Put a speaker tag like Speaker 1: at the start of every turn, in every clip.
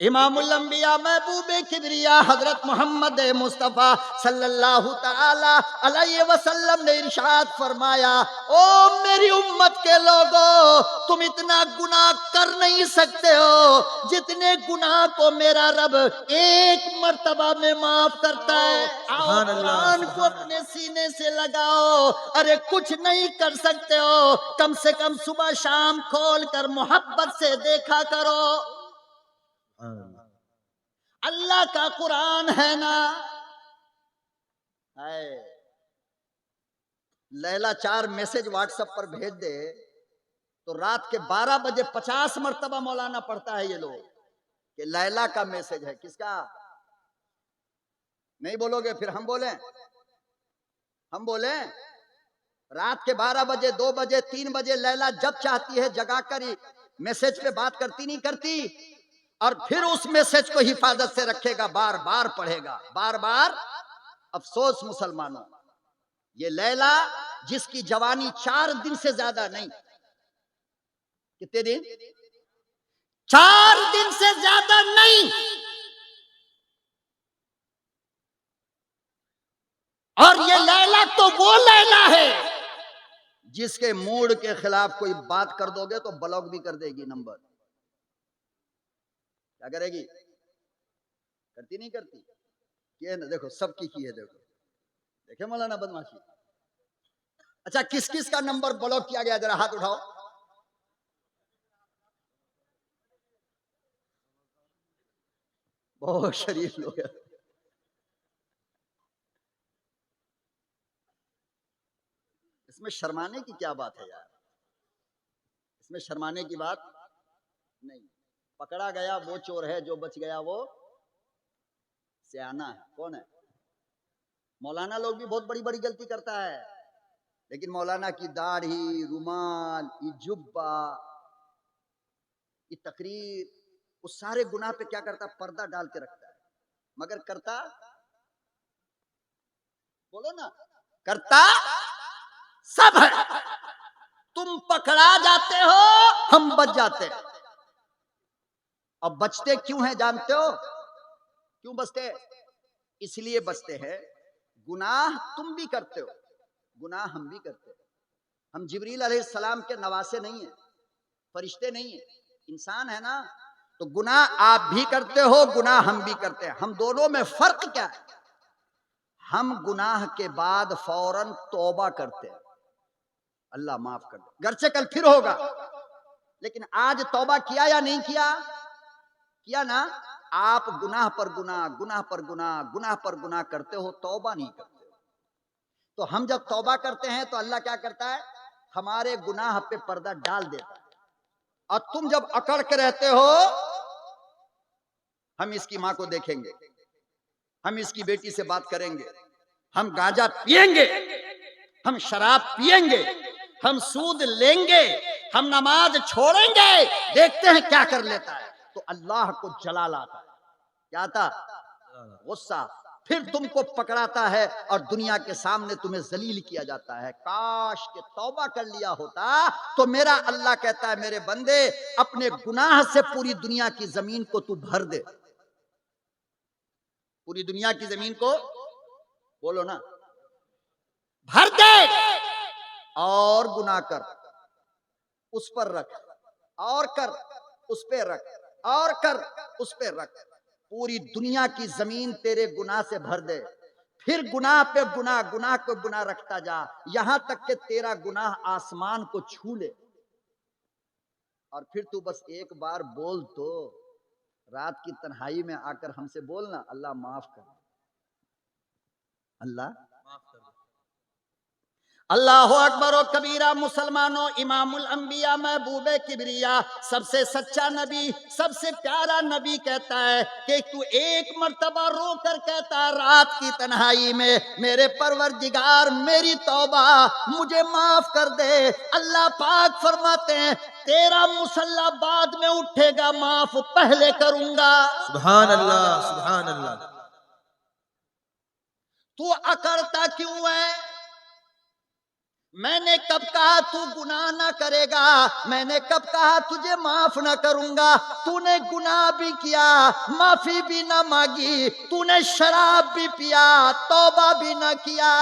Speaker 1: इमामुल अंबिया महबूबे किबरिया हजरत मोहम्मद मुस्तफ़ा सल्लल्लाहु ताला अलैहि वसल्लम ने इरशाद फरमाया, ओ मेरी उम्मत के लोगों, तुम इतना गुनाह कर नहीं सकते हो जितने गुनाह को मेरा रब एक मर्तबा में माफ करता है। आओ कुरान को अपने सीने से लगाओ। अरे कुछ नहीं कर सकते हो, कम से कम सुबह शाम खोल कर मोहब्बत से देखा करो। अल्लाह का कुरान है ना। लैला 4 मैसेज व्हाट्सएप पर भेज दे तो रात के 12 बजे 50 मर्तबा मौलाना पढ़ता है ये लोग कि लैला का मैसेज है। किसका? नहीं बोलोगे फिर हम बोलें? हम बोलें? रात के 12 बजे 2 बजे 3 बजे लैला जब चाहती है जगाकर ही मैसेज पे बात करती नहीं करती, और फिर उस मैसेज को हिफाजत से रखेगा, बार बार पढ़ेगा, बार बार। अफसोस मुसलमानों, ये लैला जिसकी जवानी 4 दिन से ज्यादा नहीं, कितने दिन? 4 दिन से ज्यादा नहीं, और ये लैला तो वो लैला है जिसके मूड के खिलाफ कोई बात कर दोगे तो ब्लॉक भी कर देगी नंबर। क्या करेगी? करती नहीं करती? ये ना देखो सबकी की है, देखो देखे मौलाना बदमाशी। अच्छा किस किस का नंबर ब्लॉक किया गया, जरा हाथ उठाओ। बहुत शरीफ लोग हैं। इसमें शर्माने की क्या बात है यार? इसमें शर्माने की बात नहीं। पकड़ा गया वो चोर है, जो बच गया वो सियाना है। कौन है? मौलाना लोग भी बहुत बड़ी बड़ी गलती करता है, लेकिन मौलाना की दाढ़ी, रुमाल, ये जुब्बा, ये तकरीर, उस सारे गुनाह पे क्या करता? पर्दा डाल के रखता है। मगर करता, बोलो ना, करता सब है। तुम पकड़ा जाते हो, हम बच जाते हैं। अब बचते क्यों हैं जानते हो? क्यों बचते? इसलिए बचते हैं, गुनाह तुम भी करते हो, गुनाह हम भी करते हैं। हम जिब्रील अलैहिस्सलाम के नवासे नहीं है, फरिश्ते नहीं है, इंसान है ना। तो गुनाह आप भी करते हो, गुनाह हम भी करते हैं। हम दोनों में फर्क क्या है? हम गुनाह के बाद फौरन तौबा करते हैं, अल्लाह माफ कर दे, घर से कल फिर होगा। लेकिन आज तौबा किया या नहीं किया? किया ना। आप गुनाह पर गुनाह, गुनाह पर गुनाह, गुनाह पर गुनाह करते हो, तौबा नहीं करते हो। तो हम जब तौबा करते हैं तो अल्लाह क्या करता है? हमारे गुनाह पे पर्दा डाल देता है। और तुम जब अकड़ के रहते हो, हम इसकी मां को देखेंगे, हम इसकी बेटी से बात करेंगे, हम गांजा पिएंगे, हम शराब पिएंगे, हम सूद लेंगे, हम नमाज छोड़ेंगे, देखते हैं क्या कर लेता है। तो अल्लाह को जलाल आता है। क्या आता? गुस्सा। फिर तुमको पकड़ाता है और दुनिया के सामने तुम्हें जलील किया जाता है। काश के तौबा कर लिया होता तो मेरा अल्लाह कहता है, मेरे बंदे अपने गुनाह से पूरी दुनिया की जमीन को तू भर दे। पूरी दुनिया की जमीन को, बोलो ना, भर दे, और गुनाह कर, उस पर रख, और कर, उस पे रख, और कर, उस पे रख। पूरी दुनिया की जमीन तेरे गुनाह से भर दे। फिर गुनाह पे गुनाह, गुनाह को गुनाह रखता जा, यहां तक कि तेरा गुनाह आसमान को छू ले। और फिर तू बस एक बार बोल तो, रात की तन्हाई में आकर हमसे बोलना, अल्लाह माफ कर, अल्लाह माफ कर। अल्लाह अकबर व कबीरा। मुसलमानों, इमामुल अंबिया महबूबे किबरिया, सबसे सच्चा नबी, सबसे प्यारा नबी कहता है कि तू एक मर्तबा रो कर कहता रात की तन्हाई में, मेरे परवरदिगार मेरी तौबा, मुझे माफ कर दे। अल्लाह पाक फरमाते हैं, तेरा मुसल्ला बाद में उठेगा, माफ पहले करूंगा।
Speaker 2: सुभान अल्लाह, सुभान अल्लाह।
Speaker 1: तू अकड़ता क्यों है? मैंने कब कहा तू गुनाह ना करेगा, मैंने कब कहा तुझे माफ ना करूंगा। तूने गुनाह भी किया, माफी भी ना मांगी, तूने शराब भी पिया, तौबा भी ना किया।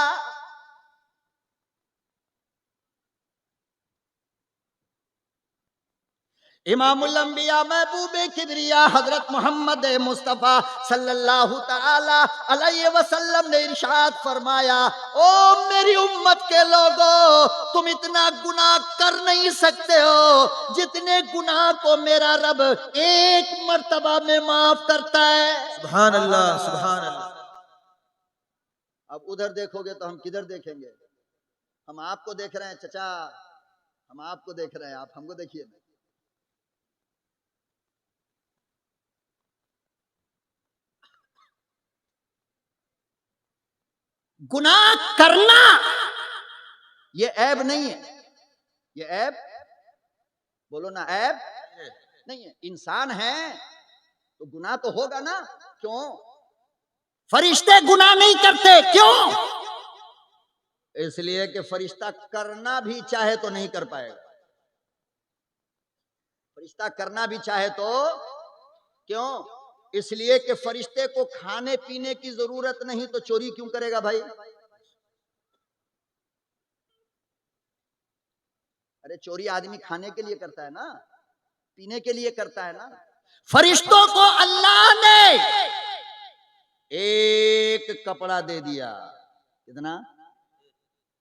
Speaker 1: इमामुल अंबिया महबूबे किबरिया हजरत मोहम्मद मुस्तफा सल्लल्लाहु ताला अलैहि वसल्लम ने इरशाद फरमाया, ओ मेरी उम्मत के लोगों, तुम इतना गुनाह कर नहीं सकते हो जितने गुनाह को मेरा रब एक मर्तबा में माफ करता है।
Speaker 2: सुभान अल्लाह, सुभान अल्लाह।
Speaker 1: अब उधर देखोगे तो हम किधर देखेंगे? हम आपको देख रहे हैं चचा, हम आपको देख रहे हैं, आप हमको देखिए ना। गुनाह करना ये ऐब नहीं है, ये ऐब, बोलो ना, ऐब नहीं है। इंसान है तो गुनाह तो होगा ना। क्यों? फरिश्ते गुनाह नहीं करते, क्यों? इसलिए कि फरिश्ता करना भी चाहे तो नहीं कर पाएगा। फरिश्ता करना भी चाहे तो क्यों? इसलिए कि फरिश्ते को खाने पीने की जरूरत नहीं, तो चोरी क्यों करेगा भाई? अरे चोरी आदमी खाने के लिए करता है ना, पीने के लिए करता है ना। फरिश्तों को अल्लाह ने एक कपड़ा दे दिया। कितना?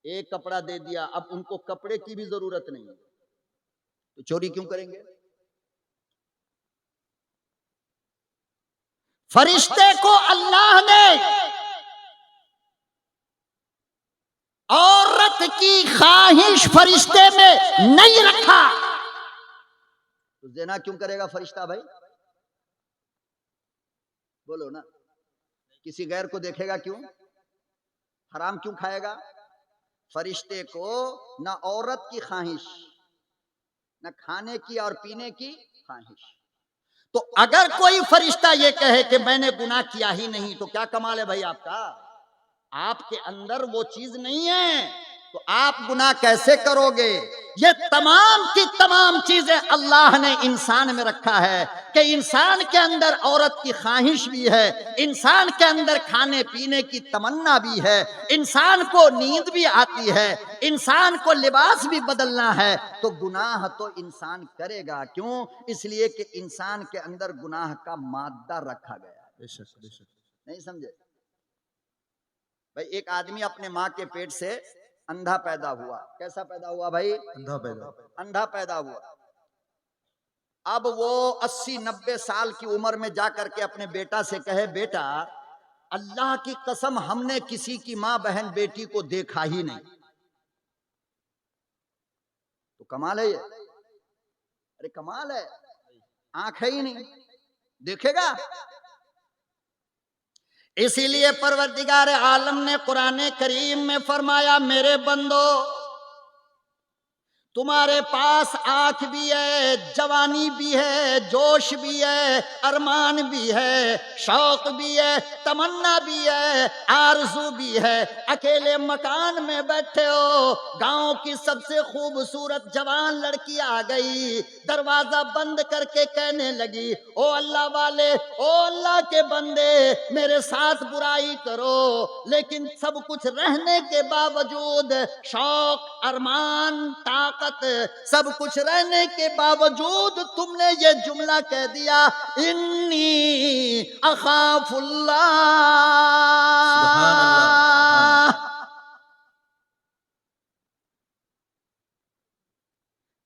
Speaker 1: एक कपड़ा दे दिया। अब उनको कपड़े की भी जरूरत नहीं, तो चोरी क्यों करेंगे? फरिश्ते को अल्लाह ने औरत की ख्वाहिश फरिश्ते में नहीं रखा, तो ज़िना क्यों करेगा फरिश्ता भाई? बोलो ना। किसी गैर को देखेगा क्यों? हराम क्यों खाएगा? फरिश्ते को ना औरत की ख्वाहिश, ना खाने की और पीने की ख्वाहिश। तो अगर कोई फरिश्ता ये कहे कि मैंने गुनाह किया ही नहीं, तो क्या कमाल है भाई आपका? आपके अंदर वो चीज नहीं है, तो आप गुनाह कैसे करोगे? ये तमाम की तमाम चीजें अल्लाह ने इंसान में रखा है कि इंसान के अंदर औरत की ख्वाहिश भी है, इंसान के अंदर खाने पीने की तमन्ना भी है, इंसान को नींद भी आती है, इंसान को लिबास भी बदलना है। तो गुनाह तो इंसान करेगा। क्यों? इसलिए कि इंसान के अंदर गुनाह का मादा रखा गया।
Speaker 2: बेशक, बेशक।
Speaker 1: नहीं समझे भाई? एक आदमी अपने माँ के पेट से अंधा पैदा हुआ। कैसा पैदा हुआ भाई?
Speaker 2: अंधा पैदा।
Speaker 1: अंधा पैदा हुआ। अब वो 80-90 साल की उम्र में जाकर के अपने बेटा से कहे, बेटा अल्लाह की कसम हमने किसी की माँ बहन बेटी को देखा ही नहीं। तो कमाल है ये, अरे कमाल है, आंख है ही नहीं, देखेगा? इसीलिए परवरदिगार आलम ने कुरान करीम में फरमाया, मेरे बंदो तुम्हारे पास आंख भी है, जवानी भी है, जोश भी है, अरमान भी है, शौक भी है, तमन्ना भी है, आरज़ू भी है। अकेले मकान में बैठे हो, गांव की सबसे खूबसूरत जवान लड़की आ गई, दरवाजा बंद करके कहने लगी, ओ अल्लाह वाले, ओ अल्लाह के बंदे, मेरे साथ बुराई करो। लेकिन सब कुछ रहने के बावजूद, शौक, अरमान, ताकत, सब कुछ रहने के बावजूद तुमने ये जुमला कह दिया, इन्नी अखाफुल्लाह।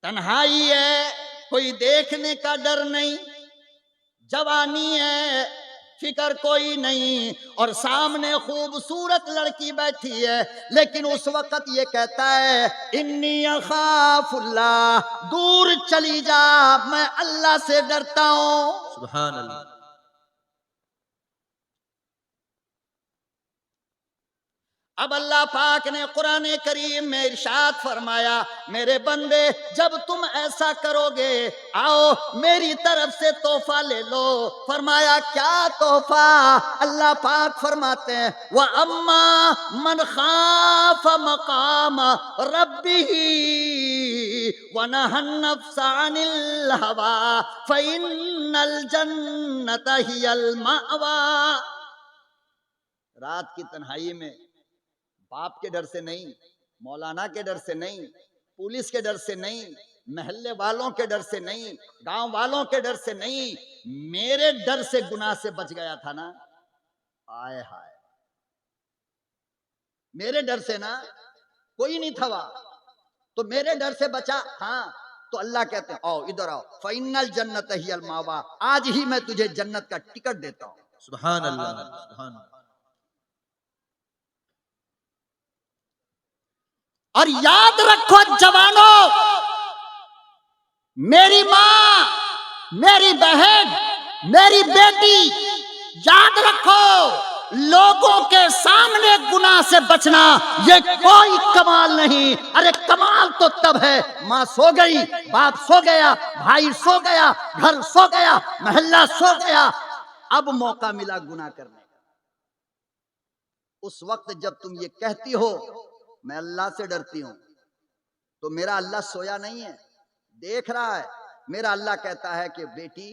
Speaker 1: तन्हाई है, कोई देखने का डर नहीं, जवानी है, फिकर कोई नहीं, और सामने खूबसूरत लड़की बैठी है, लेकिन उस वक्त ये कहता है, इन्नी अखाफुल्लाह, दूर चली जा, मैं अल्लाह से डरता हूं।
Speaker 2: सुभान अल्लाह।
Speaker 1: अब अल्लाह पाक ने कुरान करीम में इरशाद फरमाया, मेरे बंदे जब तुम ऐसा करोगे आओ मेरी तरफ से तोहफा ले लो। फरमाया क्या तोहफा? अल्लाह पाक फरमाते हैं व अम्मा मन खाफ मकाम रब्बिही व नहन नफ्स अनिल हवा फइन्नल जन्नत हियल मावा। रात की तन्हाई में बाप के डर से नहीं, मौलाना के डर से नहीं, पुलिस के डर से नहीं, महल्ले वालों के डर से नहीं, गांव वालों के डर से नहीं, मेरे डर से गुनाह से बच गया था ना। आए हाय, मेरे डर से ना कोई नहीं था वहां, तो मेरे डर से बचा। हाँ, तो अल्लाह कहते हैं आओ इधर आओ, फाइनल जन्नत ही अलमावा, आज ही मैं तुझे जन्नत का टिकट देता हूं।
Speaker 2: सुभान अल्लाह, सुभान अल्लाह।
Speaker 1: और याद रखो जवानों, मेरी मां, मेरी बहन, मेरी बेटी, याद रखो लोगों के सामने गुनाह से बचना ये कोई कमाल नहीं। अरे कमाल तो तब है मां सो गई, बाप सो गया, भाई सो गया, घर सो गया, मोहल्ला सो गया, अब मौका मिला गुनाह करने का। उस वक्त जब तुम ये कहती हो मैं अल्लाह से डरती हूं, तो मेरा अल्लाह सोया नहीं है, देख रहा है। मेरा अल्लाह कहता है कि बेटी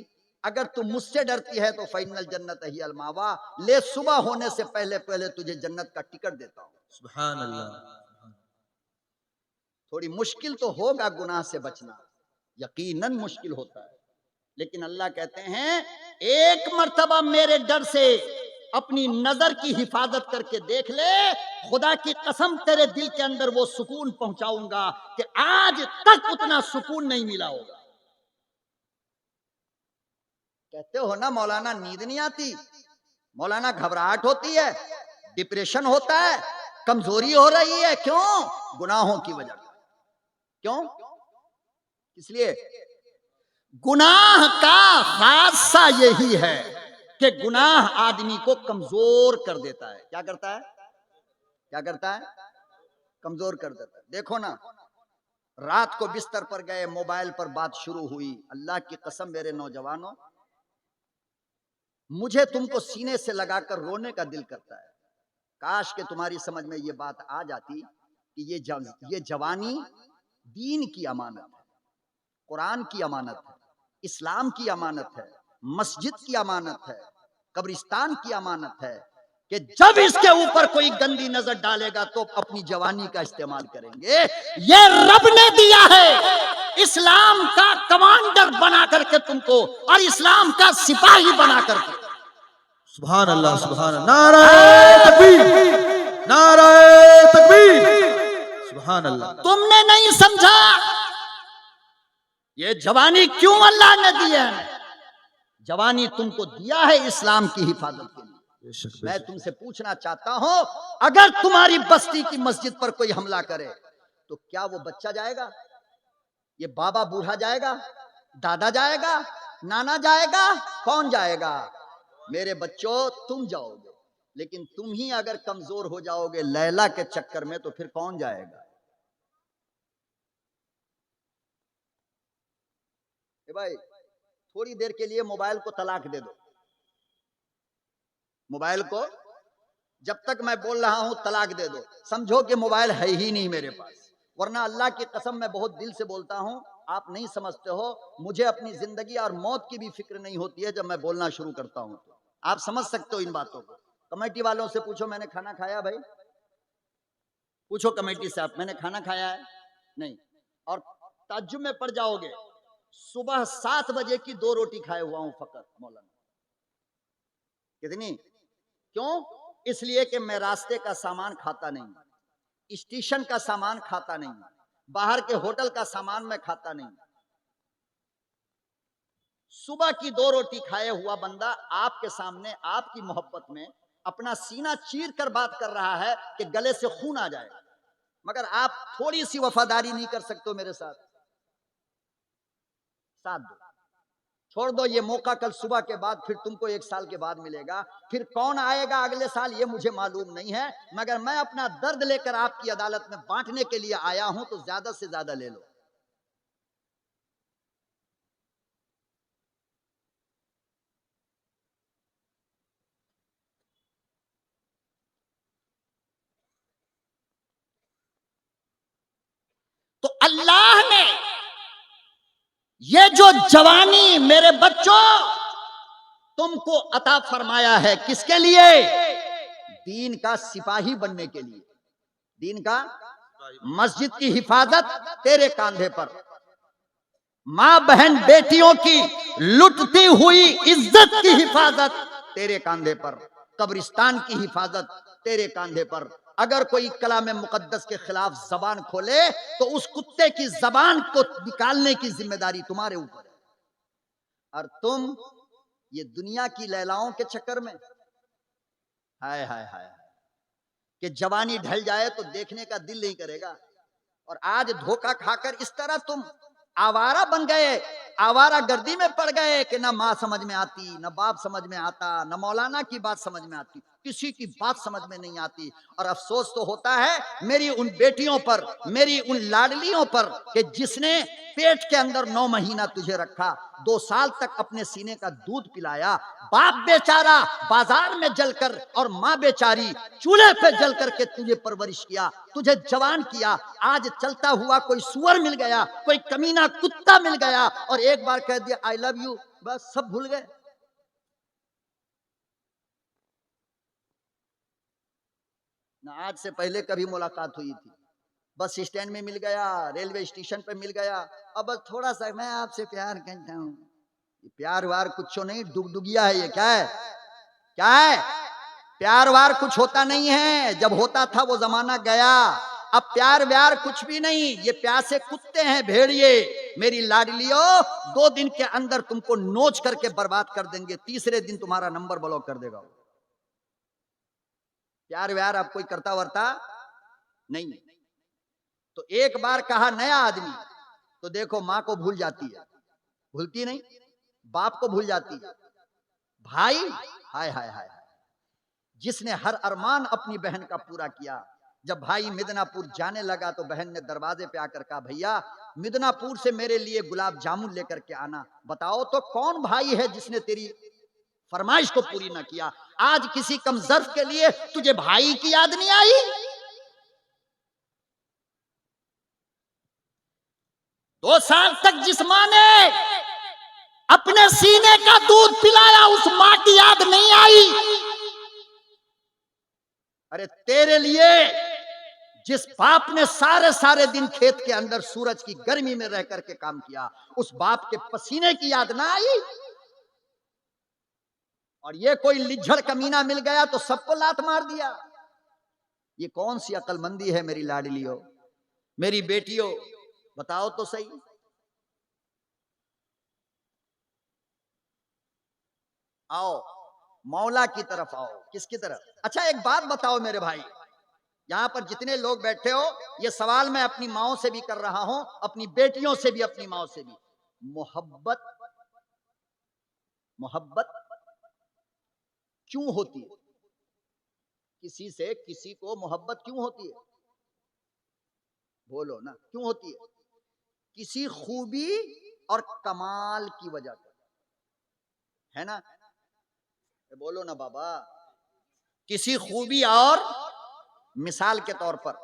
Speaker 1: अगर तुम मुझसे डरती है तो फाइनल जन्नत ही अलमावा, ले सुबह होने से पहले पहले तुझे जन्नत का टिकट देता हूं।
Speaker 2: सुभान अल्लाह।
Speaker 1: थोड़ी मुश्किल तो होगा गुनाह से बचना, यकीनन मुश्किल होता है, लेकिन अल्लाह कहते हैं एक मर्तबा मेरे डर से अपनी नजर की हिफाजत करके देख ले, खुदा की कसम तेरे दिल के अंदर वो सुकून पहुंचाऊंगा कि आज तक उतना सुकून नहीं मिला होगा। कहते हो ना मौलाना नींद नहीं आती, मौलाना घबराहट होती है, डिप्रेशन होता है, कमजोरी हो रही है, क्यों? गुनाहों की वजह। क्यों? इसलिए गुनाह का खासा यही है कि गुनाह आदमी को कमजोर कर देता है। क्या करता है? क्या करता है? कमजोर कर देता है। देखो ना, रात को बिस्तर पर गए, मोबाइल पर बात शुरू हुई, अल्लाह की कसम मेरे नौजवानों, मुझे तुमको सीने से लगाकर रोने का दिल करता है। काश के तुम्हारी समझ में ये बात आ जाती कि ये जवानी दीन की अमानत है, कुरान की अमानत है, इस्लाम की अमानत है, मस्जिद की अमानत है, कब्रिस्तान की अमानत है, कि जब इसके ऊपर कोई गंदी नजर डालेगा तो अपनी जवानी का इस्तेमाल करेंगे। ये रब ने दिया है इस्लाम का कमांडर बना करके तुमको, और इस्लाम का सिपाही बना करके।
Speaker 2: सुभान अल्लाह, सुभान अल्लाह। नारे तकबीर, नारे तकबीर, सुभान अल्लाह।
Speaker 1: तुमने नहीं समझा ये जवानी क्यों अल्लाह ने दी है? जवानी तुमको दिया है इस्लाम की हिफाजत के लिए। मैं तुमसे पूछना चाहता हूं, अगर तुम्हारी बस्ती की मस्जिद पर कोई हमला करे तो क्या वो बच्चा जाएगा? ये बाबा बूढ़ा जाएगा? दादा जाएगा? नाना जाएगा? कौन जाएगा? मेरे बच्चों तुम जाओगे, लेकिन तुम ही अगर कमजोर हो जाओगे लैला के चक्कर में तो फिर कौन जाएगा? भाई थोड़ी देर के लिए मोबाइल को तलाक दे दो, मोबाइल को जब तक मैं बोल रहा हूं तलाक दे दो, समझो कि मोबाइल है ही नहीं मेरे पास। वरना अल्लाह की कसम मैं बहुत दिल से बोलता हूं, आप नहीं समझते हो, मुझे अपनी जिंदगी और मौत की भी फिक्र नहीं होती है। जब मैं बोलना शुरू करता हूं तो आप समझ सकते हो इन बातों को। कमेटी वालों से पूछो मैंने खाना खाया? भाई पूछो कमेटी से, आप मैंने खाना खाया है? नहीं। और ताज्जुब में पड़ जाओगे, सुबह 7 बजे की 2 रोटी खाए हुआ हूं फकत मौलाना। कितनी? क्यों? इसलिए कि मैं रास्ते का सामान खाता नहीं, स्टेशन का सामान खाता नहीं, बाहर के होटल का सामान मैं खाता नहीं। सुबह की 2 रोटी खाए हुआ बंदा आपके सामने आपकी मोहब्बत में अपना सीना चीर कर बात कर रहा है कि गले से खून आ जाए, मगर आप थोड़ी सी वफादारी नहीं कर सकते हो मेरे साथ? साथ दो, छोड़ दो ये मौका, कल सुबह के बाद फिर तुमको 1 साल के बाद मिलेगा। फिर कौन आएगा अगले साल ये मुझे मालूम नहीं है, मगर मैं अपना दर्द लेकर आपकी अदालत में बांटने के लिए आया हूं, तो ज्यादा से ज्यादा ले लो। तो अल्लाह ने ये जो जवानी मेरे बच्चों तुमको अता फरमाया है, किसके लिए? दीन का सिपाही बनने के लिए। दीन का, मस्जिद की हिफाजत तेरे कांधे पर, मां बहन बेटियों की लुटती हुई इज्जत की हिफाजत तेरे कांधे पर, कब्रिस्तान की हिफाजत तेरे कांधे पर। अगर कोई कलाम मुकद्दस के खिलाफ जबान खोले तो उस कुत्ते की जबान को निकालने की जिम्मेदारी तुम्हारे ऊपर है। और तुम ये दुनिया की लैलाओं के चक्कर में, हाय हाय हाय, कि जवानी ढल जाए तो देखने का दिल नहीं करेगा। और आज धोखा खाकर इस तरह तुम आवारा बन गए, आवारा गर्दी में पड़ गए कि ना माँ समझ में आती, ना बाप समझ में आता, ना मौलाना की बात समझ में आती, किसी की बात समझ में नहीं आती। और अफसोस तो होता है मेरी उन बेटियों पर, मेरी उन लाडलियों पर कि जिसने पेट के अंदर 9 महीना तुझे रखा, 2 साल तक अपने सीने का दूध पिलाया, बाप बेचारा बाजार में जलकर और माँ बेचारी चूल्हे पे जल करके तुझे परवरिश किया, तुझे जवान किया। आज चलता हुआ कोई सुअर मिल गया, कोई कमीना कुत्ता मिल गया और एक बार कह दिया आई लव यू, बस सब भूल गए। ना आज से पहले कभी मुलाकात हुई थी, बस स्टैंड में मिल गया, रेलवे स्टेशन पे मिल गया, अब बस थोड़ा सा मैं आपसे प्यार करता हूं। प्यार वार कुछ नहीं, डुगडुगिया है ये। क्या है? क्या है? प्यार वार कुछ होता नहीं है, जब होता था वो जमाना गया। अब प्यार व्यार कुछ भी नहीं, ये प्यासे कुत्ते हैं, भेड़िए। मेरी लाडलियो 2 दिन के अंदर तुमको नोच करके बर्बाद कर देंगे, तीसरे दिन तुम्हारा नंबर ब्लॉक कर देगा। प्यार व्यार अब कोई करता वरता नहीं। तो एक बार कहा नया आदमी, तो देखो माँ को भूल जाती है, भूलती नहीं, बाप को भूल जाती है, भाई, हाय हाय हाय, जिसने हर अरमान अपनी बहन का पूरा किया। जब भाई मिदनापुर जाने लगा तो बहन ने दरवाजे पे आकर कहा भैया मिदनापुर से मेरे लिए गुलाब जामुन लेकर के आना। बताओ तो कौन भाई है जिसने तेरी फरमाइश को पूरी ना किया? आज किसी कम ज़र्फ के लिए तुझे भाई की याद नहीं आई? 2 साल तक जिस मां ने अपने सीने का दूध पिलाया, उस मां की याद नहीं आई? अरे तेरे लिए जिस बाप ने सारे दिन खेत के अंदर सूरज की गर्मी में रह करके काम किया, उस बाप के पसीने की याद ना आई? और ये कोई लिज्जड़ कमीना मिल गया तो सबको लात मार दिया। ये कौन सी अकलमंदी है मेरी लाडलियों, मेरी बेटियों, बताओ तो सही। आओ मौला की तरफ आओ। किसकी तरफ? अच्छा एक बात बताओ मेरे भाई, यहां पर जितने लोग बैठे हो, ये सवाल मैं अपनी माओ से भी कर रहा हूं, अपनी बेटियों से भी, अपनी माओ से भी। मोहब्बत मोहब्बत क्यों होती है? किसी से किसी को मोहब्बत क्यों होती है? बोलो ना, क्यों होती है? किसी खूबी और कमाल की वजह से, है ना? बोलो ना बाबा। किसी खूबी और, मिसाल के तौर पर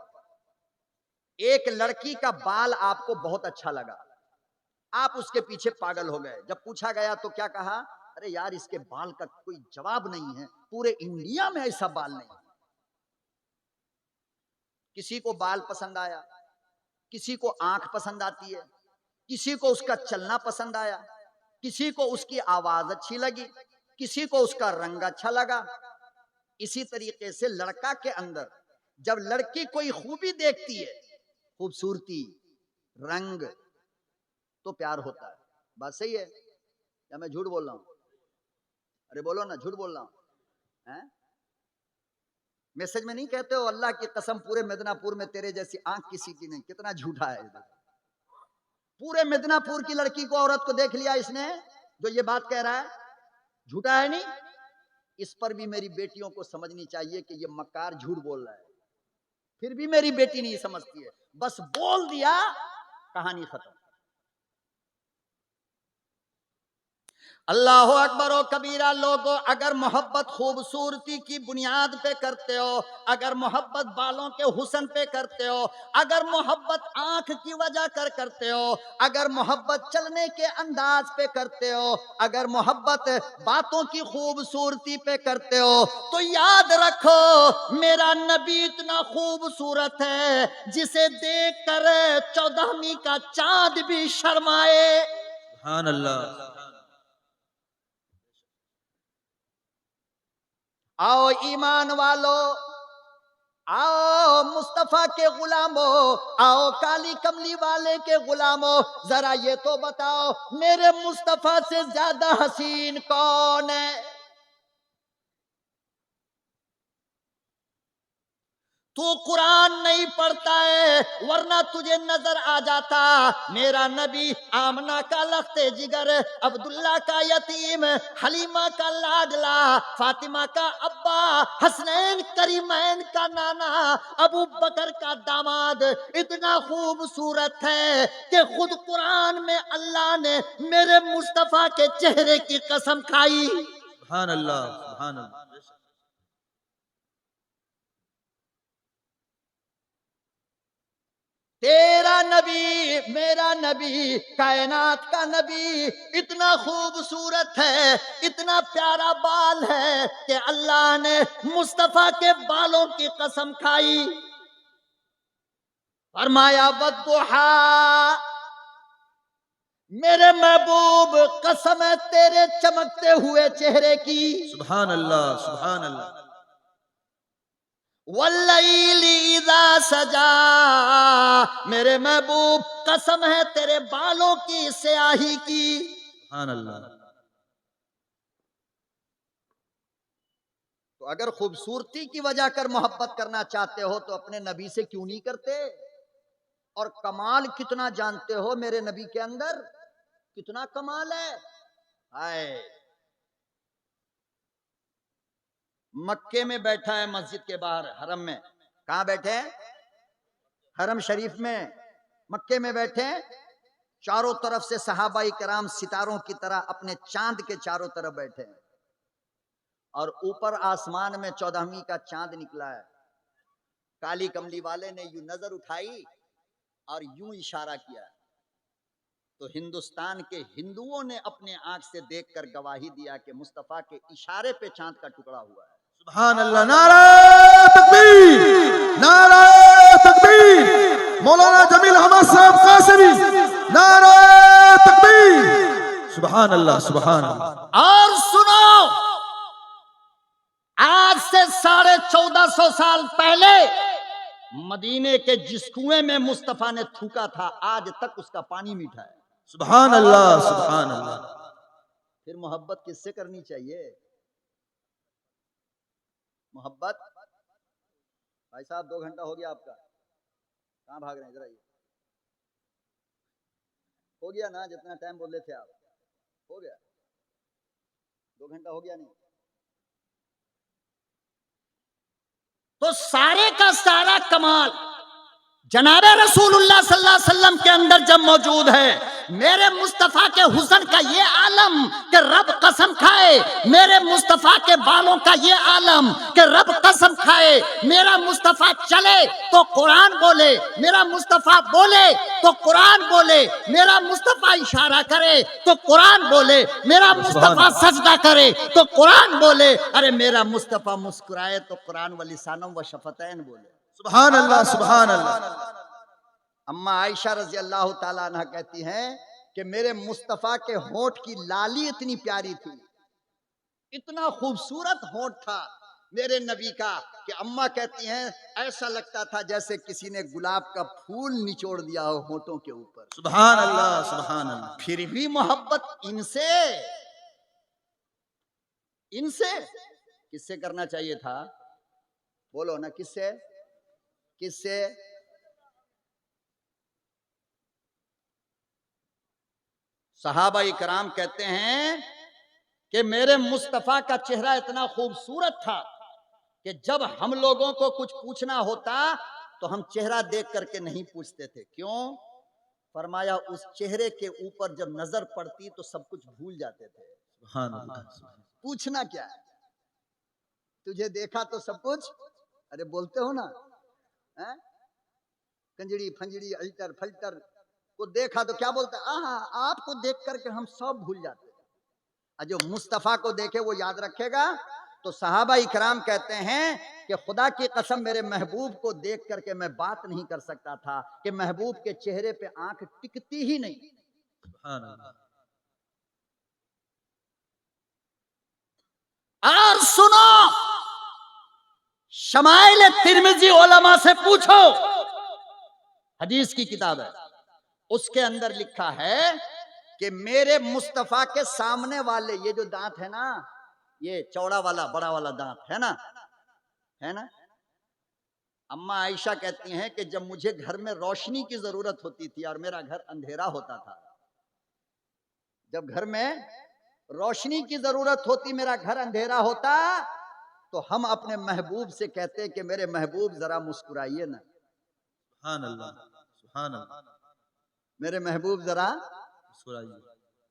Speaker 1: एक लड़की का बाल आपको बहुत अच्छा लगा, आप उसके पीछे पागल हो गए। जब पूछा गया तो क्या कहा? अरे यार इसके बाल का कोई जवाब नहीं है, पूरे इंडिया में ऐसा बाल नहीं। किसी को बाल पसंद आया, किसी को आंख पसंद आती है, किसी को उसका चलना पसंद आया, किसी को उसकी आवाज अच्छी लगी, किसी को उसका रंग अच्छा लगा। इसी तरीके से लड़का के अंदर जब लड़की कोई खूबी देखती है, खूबसूरती, रंग, तो प्यार होता है। बात सही है या मैं झूठ बोल रहा हूं? अरे बोलो ना, झूठ बोल रहा हूं? मैसेज में नहीं कहते हो अल्लाह की कसम पूरे मिदनापुर में तेरे जैसी आंख किसी की नहीं? कितना झूठा है इधर। पूरे मिदनापुर की लड़की को, औरत को देख लिया इसने, जो ये बात कह रहा है झूठा है नहीं? इस पर भी मेरी बेटियों को समझनी चाहिए कि ये मक्कार झूठ बोल रहा है। फिर भी मेरी बेटी नहीं समझती है, बस बोल दिया, कहानी खत्म। अल्लाह अकबर ओ कबीरा। लोगों, अगर मोहब्बत खूबसूरती की बुनियाद पे करते हो, अगर मोहब्बत बालों के हुस्न पे करते हो, अगर मोहब्बत आंख की वजह कर करते हो, अगर मोहब्बत चलने के अंदाज पे करते हो, अगर मोहब्बत बातों की खूबसूरती पे करते हो, तो याद रखो मेरा नबी इतना खूबसूरत है जिसे देख कर 14वीं का चांद भी शर्माए।
Speaker 2: सुभान अल्लाह।
Speaker 1: आओ ईमान वालो, आओ मुस्तफा के गुलामो, आओ काली कमली वाले के गुलामो, जरा ये तो बताओ मेरे मुस्तफा से ज्यादा हसीन कौन है? तू कुरान नहीं पढ़ता है, वरना तुझे नजर आ जाता मेरा नबी आमना का लख्ते जिगर, अब्दुल्ला का यतीम, हलीमा का लाडला, फातिमा का अब्बा, हसनैन करीमैन का नाना, अबू बकर का दामाद इतना खूबसूरत है कि खुद कुरान में अल्लाह ने मेरे मुस्तफा के चेहरे की कसम खाई।
Speaker 2: सुभान अल्लाह, सुभान अल्लाह।
Speaker 1: तेरा नबी, मेरा नबी, कायनात का नबी इतना खूबसूरत है, इतना प्यारा बाल है कि अल्लाह ने मुस्तफा के बालों की कसम खाई। फरमाया वद्दुहा, मेरे महबूब कसम है तेरे चमकते हुए चेहरे की।
Speaker 2: सुभान अल्लाह, सुभान अल्लाह।
Speaker 1: वल्लैली इज़ा सजा, मेरे महबूब कसम है तेरे बालों की स्याही की।
Speaker 2: सुभान अल्लाह।
Speaker 1: तो अगर खूबसूरती की वजह कर मोहब्बत करना चाहते हो तो अपने नबी से क्यों नहीं करते? और कमाल कितना जानते हो मेरे नबी के अंदर, कितना कमाल है। हाय, मक्के में बैठा है मस्जिद के बाहर, हरम में। कहां बैठे हैं? हरम शरीफ में, मक्के में बैठे हैं। चारों तरफ से सहाबाई कराम सितारों की तरह अपने चांद के चारों तरफ बैठे हैं, और ऊपर आसमान में 14वीं का चांद निकला है। काली कमली वाले ने यूं नजर उठाई और यूं इशारा किया, तो हिंदुस्तान के हिंदुओं ने अपने आंख से देखकर गवाही दिया कि मुस्तफा के इशारे पे चांद का टुकड़ा हुआ है।
Speaker 2: सुभान अल्लाह। नारा तकबीर, नारा तकबीर। मौलाना जमील अहमद साहब कासिमी, नारा तकबीर। सुभान अल्लाह, सुभान अल्लाह।
Speaker 1: और सुनो, आज से 1450 साल पहले मदीने के जिस कुएं में मुस्तफा ने थूका था, आज तक उसका पानी मीठा है।
Speaker 2: सुभान अल्लाह, सुभान अल्लाह।
Speaker 1: फिर मोहब्बत किससे करनी चाहिए? मोहब्बत, भाई साहब 2 घंटा हो गया आपका, कहां भाग रहे हैं? इधर आइए। हो गया ना जितना टाइम बोले थे आप? हो गया, 2 घंटा हो गया नहीं? तो सारे का सारा कमाल जनाबे रसूलुल्लाह सल्लल्लाहु अलैहि वसल्लम के अंदर जब मौजूद है, मेरे मुस्तफा के हुस्न का ये आलम कि रब कसम खाए, मेरे मुस्तफा के बालों का ये आलम कि रब कसम खाए, मेरा मुस्तफा चले तो कुरान बोले, मेरा मुस्तफा बोले तो कुरान बोले, मेरा मुस्तफा इशारा करे तो कुरान बोले, मेरा मुस्तफा सजदा करे तो कुरान बोले, अरे मेरा मुस्तफा मुस्कुराए तो कुरान व लिसानम व शफतैन बोले।
Speaker 2: सुभान अल्लाह, सुभान अल्लाह।
Speaker 1: अम्मा आयशा रजी अल्लाह ताला अन्हा कहती हैं कि मेरे मुस्तफा के होंठ की लाली इतनी प्यारी थी, इतना खूबसूरत होंठ था मेरे नबी का कि अम्मा कहती हैं ऐसा लगता था जैसे किसी ने गुलाब का फूल निचोड़ दिया हो होंठों के ऊपर।
Speaker 2: सुभान अल्लाह, सुभान अल्लाह।
Speaker 1: फिर भी मोहब्बत इनसे, इनसे किससे करना चाहिए था? बोलो ना, किससे? किससे? सहाबा इकराम कहते हैं कि मेरे मुस्तफा का चेहरा इतना खूबसूरत था कि जब हम लोगों को कुछ पूछना होता तो हम चेहरा देख करके नहीं पूछते थे। क्यों? फरमाया उस चेहरे के ऊपर जब नजर पड़ती तो सब कुछ भूल जाते थे।
Speaker 2: सुभान अल्लाह।
Speaker 1: पूछना क्या है, तुझे देखा तो सब कुछ, अरे बोलते हो ना, है? कंजड़ी फंजड़ी अल्टर फल्टर को देखा तो क्या बोलते हैं, आहा आपको देख करके हम सब भूल जाते हैं। और जो मुस्तफा को देखे वो याद रखेगा। तो सहाबा इकराम कहते हैं कि खुदा की कसम मेरे महबूब को देख करके मैं बात नहीं कर सकता था कि महबूब के चेहरे पे आंख टिकती ही नहीं।
Speaker 2: सुभान अल्लाह।
Speaker 1: और सुनो, शमाइल तिरमिजी उलमा से पूछो, हदीस की किताब है, उसके अंदर लिखा है कि मेरे मुस्तफा के सामने वाले ये जो दांत है ना, ये चौड़ा वाला बड़ा वाला दांत है ना, है ना। अम्मा आयशा कहती हैं कि जब मुझे घर में रोशनी की जरूरत होती थी और मेरा घर अंधेरा होता था, जब घर में रोशनी की जरूरत होती, मेरा घर अंधेरा होता, तो हम अपने महबूब से कहते कि मेरे महबूब जरा मुस्कुराइए ना,
Speaker 2: सुभान अल्लाह। सुभान अल्लाह।
Speaker 1: मेरे महबूब जरा।
Speaker 2: मुस्कुराइए।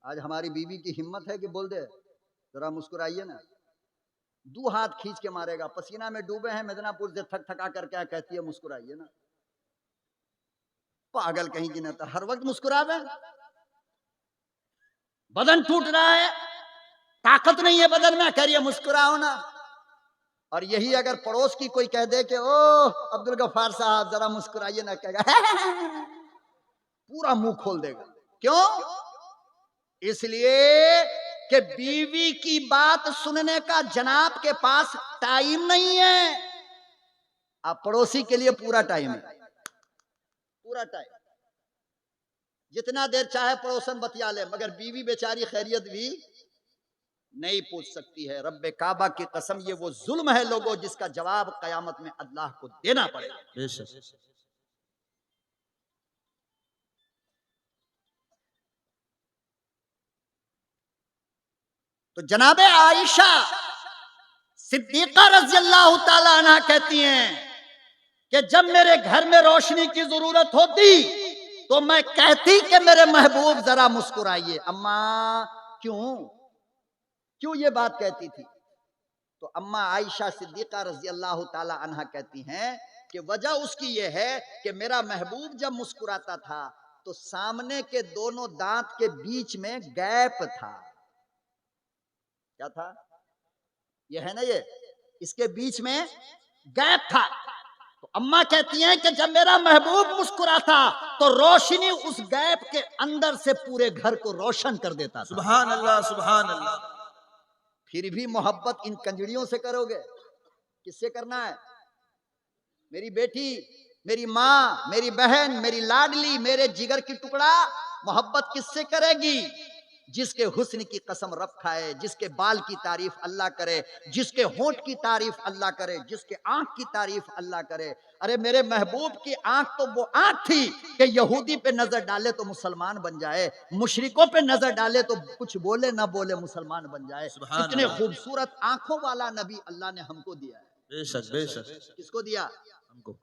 Speaker 1: आज हमारी बीवी की हिम्मत है कि बोल दे जरा मुस्कुराइए ना, दो हाथ खींच के मारेगा, पसीना में डूबे हैं मिदनापुर से थक थका कर क्या कहती है मुस्कुराइए ना। पागल कहीं की ना, तो हर वक्त मुस्कुरावे, बदन टूट रहा है, ताकत नहीं है बदन में, कह रही है मुस्कुराओ ना। और यही अगर पड़ोस की कोई कह दे कि ओ अब्दुल गफ्फार साहब जरा मुस्कुराइए ना, कहेगा पूरा मुंह खोल देगा। क्यों? इसलिए कि बीवी की बात सुनने का जनाब के पास टाइम नहीं है। आप पड़ोसी के लिए पूरा टाइम है, पूरा टाइम, जितना देर चाहे पड़ोसन बतिया ले, मगर बीवी बेचारी खैरियत भी नहीं पूछ सकती है। रब्बे काबा की कसम ये वो जुल्म है लोगों जिसका जवाब कयामत में अल्लाह को देना पड़ेगा।
Speaker 2: बेशक।
Speaker 1: तो जनाबे आयशा सिद्दीका रज़ी अल्लाह ताला अन्हा कहती हैं कि जब मेरे घर में रोशनी की जरूरत होती तो मैं कहती कि मेरे महबूब जरा मुस्कुराइए। अम्मा क्यों क्यों ये बात कहती थी? तो अम्मा आयशा सिद्दीका रज़ी अल्लाह ताला अन्हा कहती हैं कि वजह उसकी ये है कि मेरा महबूब जब मुस्कुराता था तो सामने के दोनों दांत के बीच में गैप था। क्या था? ये है ना, ये इसके बीच में गैप था। तो अम्मा कहती हैं कि जब मेरा महबूब मुस्कुराता तो रोशनी उस गैप के अंदर से पूरे घर को रोशन कर देता था।
Speaker 2: सुभान अल्लाह। सुभान अल्लाह।
Speaker 1: फिर भी मोहब्बत इन कंजड़ियों से करोगे, किससे करना है? मेरी बेटी, मेरी माँ, मेरी बहन, मेरी लाडली, मेरे जिगर की टुकड़ा, मोहब्बत किससे करेगी? जिसके हुस्न की कसम रब खाए, जिसके बाल की तारीफ अल्लाह करे, जिसके होंठ की तारीफ अल्लाह करे, जिसके आंख की तारीफ अल्लाह करे। अरे मेरे महबूब की आंख तो वो आंख थी कि यहूदी पे नजर डाले तो मुसलमान बन जाए, मुशरिकों पे नजर डाले तो कुछ बोले ना बोले मुसलमान बन जाए।
Speaker 2: सुभान
Speaker 1: इतने
Speaker 2: अल्लाह।
Speaker 1: खूबसूरत आंखों वाला नबी अल्लाह ने हमको दिया है।
Speaker 2: बेशक बेशक।
Speaker 1: किसको दिया?
Speaker 2: हमको।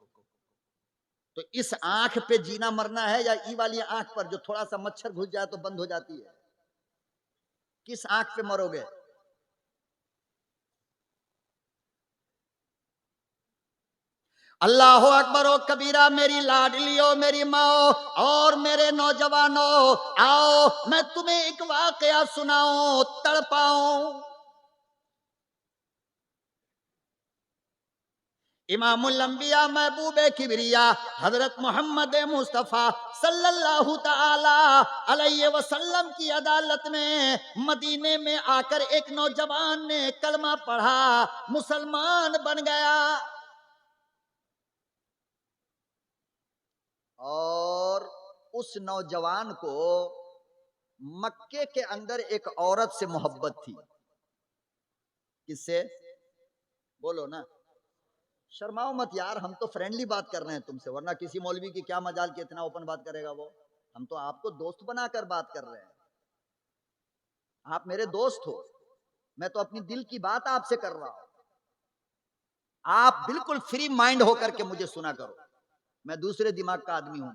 Speaker 1: तो इस आंख पे जीना मरना है या ई वाली आंख पर जो थोड़ा सा मच्छर घुस जाए तो बंद हो जाती है? किस आंख पे मरोगे? अल्लाह अकबर ओ कबीरा। मेरी लाडलियों, मेरी माओ और मेरे नौजवानों, आओ मैं तुम्हें एक वाकया सुनाऊं, तड़पाऊं। इमामुल अंबिया महबूबे किबरिया हजरत मोहम्मद मुस्तफ़ा सल्लल्लाहु ताला अलैहि वसल्लम की अदालत में मदीने में आकर एक नौजवान ने कलमा पढ़ा, मुसलमान बन गया। और उस नौजवान को मक्के के अंदर एक औरत से मोहब्बत थी। किससे? बोलो ना, शर्माओ मत यार, हम तो फ्रेंडली बात कर रहे हैं तुमसे, वरना किसी मौलवी की क्या मजाल की इतना ओपन बात करेगा वो। हम तो आपको दोस्त बनाकर बात कर रहे हैं। आप मेरे दोस्त हो, मैं तो अपनी दिल की बात आपसे कर रहा हूं। आप बिल्कुल फ्री माइंड होकर के मुझे सुना करो, मैं दूसरे दिमाग का आदमी हूं।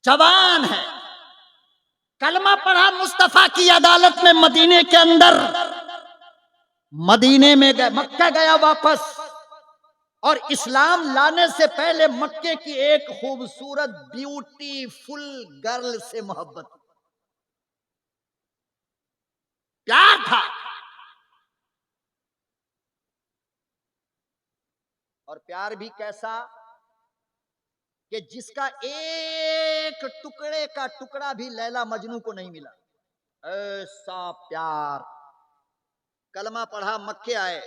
Speaker 1: जवान है, कलमा पढ़ा मुस्तफा की अदालत में मदीने के अंदर, मदीने में गए, मक्का गया वापस, और इस्लाम लाने से पहले मक्के की एक खूबसूरत ब्यूटीफुल गर्ल से मोहब्बत, प्यार था। और प्यार भी कैसा कि जिसका एक टुकड़े का टुकड़ा भी लैला मजनू को नहीं मिला, ऐसा प्यार। कलमा पढ़ा, मक्के आए,